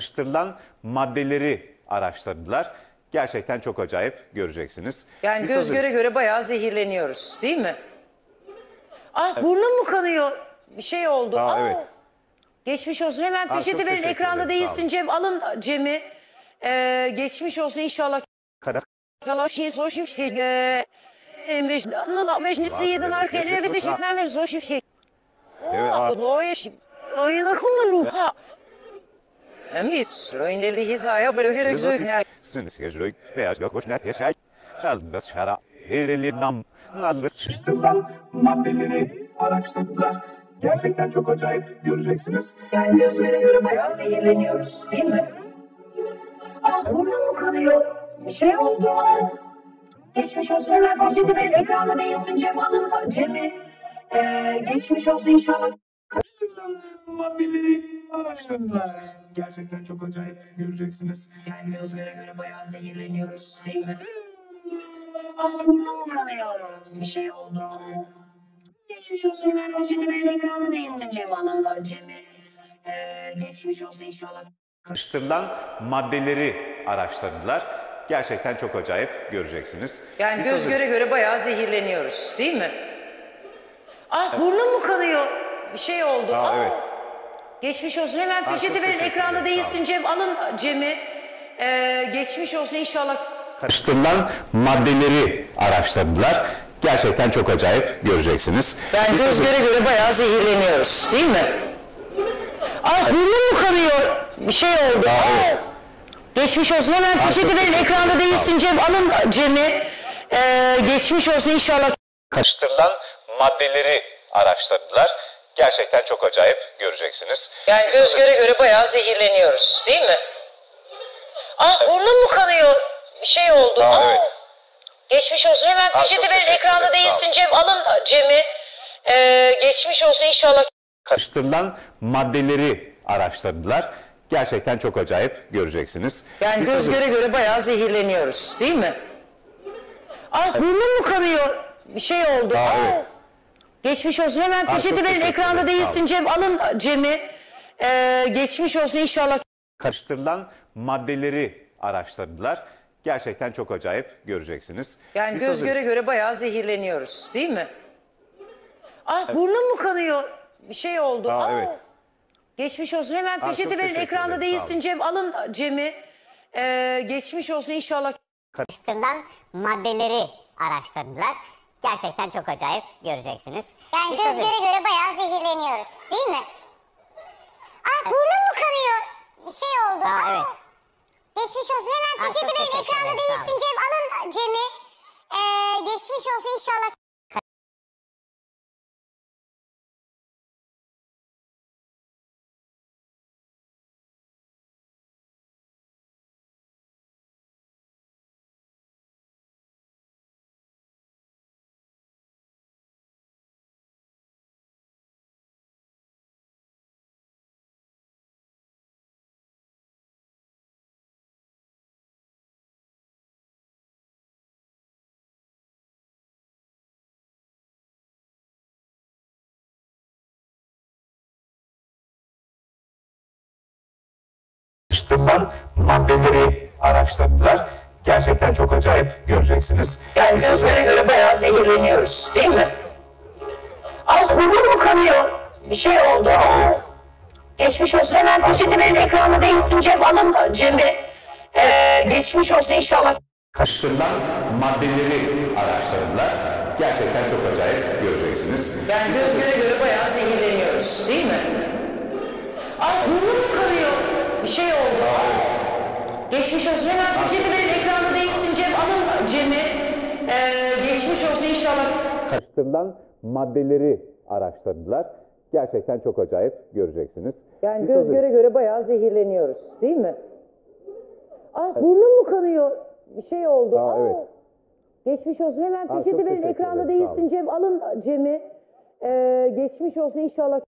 Karıştırılan maddeleri araştırdılar. Gerçekten çok acayip, göreceksiniz. Yani Biz göz hazırız. göre göre bayağı zehirleniyoruz, değil mi? Ah, burnum mu kanıyor? Bir şey oldu. Evet. Geçmiş olsun. Hemen Çok peçete verin. teşekkür Ekranda ederim, sağ değilsin olun. Cem. Alın Cem'i. Geçmiş olsun inşallah. Kara Şey zor şey. Beş beşinci yedin arkaya bir de çekmem ve zor şey. O iş. Oyuna kullanım. Ha. Hem söyleyeli hizaya bırakır güzel. Karıştırılan maddeleri araştırdılar. Gerçekten çok acayip, göreceksiniz. Yani göz göre göre bayağı zehirleniyoruz, değil mi? Ah, burnum mu kanıyor? Bir şey oldu. Geçmiş olsun. Hemen peçete verin. Ekranda değilsin Cem. Alın Cem'i. Geçmiş olsun inşallah. Karıştırılan maddeleri araştırdılar. Gerçekten çok acayip, göreceksiniz. Yani göz göre göre bayağı zehirleniyoruz, değil mi? Ah, burnum mu kanıyor? Bir şey oldu. Geçmiş olsun. Hemen peçete verin. Ekranda değilsin Cem. Alın Cem'i. Geçmiş olsun inşallah. Karıştırılan maddeleri araştırdılar. Gerçekten çok acayip, göreceksiniz. Yani Biz göz hazırız. göre göre bayağı zehirleniyoruz, değil mi? Ah, burnum mu kanıyor? Bir şey oldu. Evet. Geçmiş olsun. Hemen çok peçete verin. teşekkür Ekranda ederim, sağ değilsin olun. Cem. Alın Cem'i. Geçmiş olsun inşallah. Karıştırılan maddeleri araştırdılar. Gerçekten çok acayip, göreceksiniz. Yani Biz göz hazırız. göre göre bayağı zehirleniyoruz, değil mi? Ah, burnum mu kanıyor? Bir şey oldu. Evet. Geçmiş olsun. Hemen çok peçete verin. teşekkür Ekranda ederim, değilsin Cem. Alın Cem'i. Geçmiş olsun inşallah. Karıştırılan maddeleri araştırdılar. Gerçekten çok acayip, göreceksiniz. Yani Biz göz hazırız. göre göre bayağı zehirleniyoruz, değil mi? Ah, burnum mu kanıyor? Bir şey oldu. Evet. Geçmiş olsun. Hemen peçete çok verin. teşekkür Ekranda ederim, sağ değilsin olun. Cem. Alın Cem'i. Geçmiş olsun inşallah. Karıştırılan maddeleri araştırdılar. Gerçekten çok acayip, göreceksiniz. Yani Biz göz hazırız. göre göre bayağı zehirleniyoruz, değil mi? Ah, burnum mu kanıyor? Bir şey oldu. Evet. Geçmiş olsun. Hemen çok peçete verin. teşekkür Ekranda ederim, sağ değilsin olun. Cem. Alın Cem'i. Geçmiş olsun inşallah. Karıştırılan maddeleri araştırdılar. Gerçekten çok acayip, göreceksiniz. Yani Biz göz hazırız. göre göre bayağı zehirleniyoruz, değil mi? Ah, burnum mu kanıyor? Bir şey oldu. Evet. Geçmiş olsun. Hemen peçete çok verin. teşekkür Ekranda ederim, değilsin sağ olun. Cem. Alın Cem'i. Geçmiş olsun inşallah. Karıştırılan maddeleri araştırdılar. Gerçekten çok acayip, göreceksiniz. Yani göz göre göre bayağı zehirleniyoruz, değil mi? Ah, burnum mu kanıyor? Bir şey oldu. Evet. Geçmiş olsun. Hemen peçete verin. Ekranda değilsin Cem. Alın Cem'i. Geçmiş olsun inşallah. Karıştırılan maddeleri araştırdılar. Gerçekten çok acayip, göreceksiniz. Yani Biz göz göre hazırız. göre bayağı zehirleniyoruz, değil mi? Ah, burnum mu kanıyor? Bir şey oldu. Geçmiş olsun. Hemen peçete verin. Ekranda değilsin Cem. Alın Cem'i. Geçmiş olsun inşallah. Karıştırılan maddeleri araştırdılar. Gerçekten çok acayip, göreceksiniz. Yani Biz göz hazırız. göre göre bayağı zehirleniyoruz, değil mi? Ah, burnum mu kanıyor? Bir şey oldu. Geçmiş olsun. Hemen peçete verin. Ekranda değilsin Cem. Alın Cem'i. Geçmiş olsun inşallah. Karıştırılan maddeleri araştırdılar. Gerçekten çok acayip, göreceksiniz. Yani Biz göz hazırız. göre göre bayağı zehirleniyoruz, değil mi? Ah, burnum mu kanıyor? Bir şey oldu. Evet. Geçmiş olsun. Hemen çok peçete verin. teşekkür Ekranda ederim, sağ değilsin olun. Cem. Alın Cem'i. Geçmiş olsun inşallah.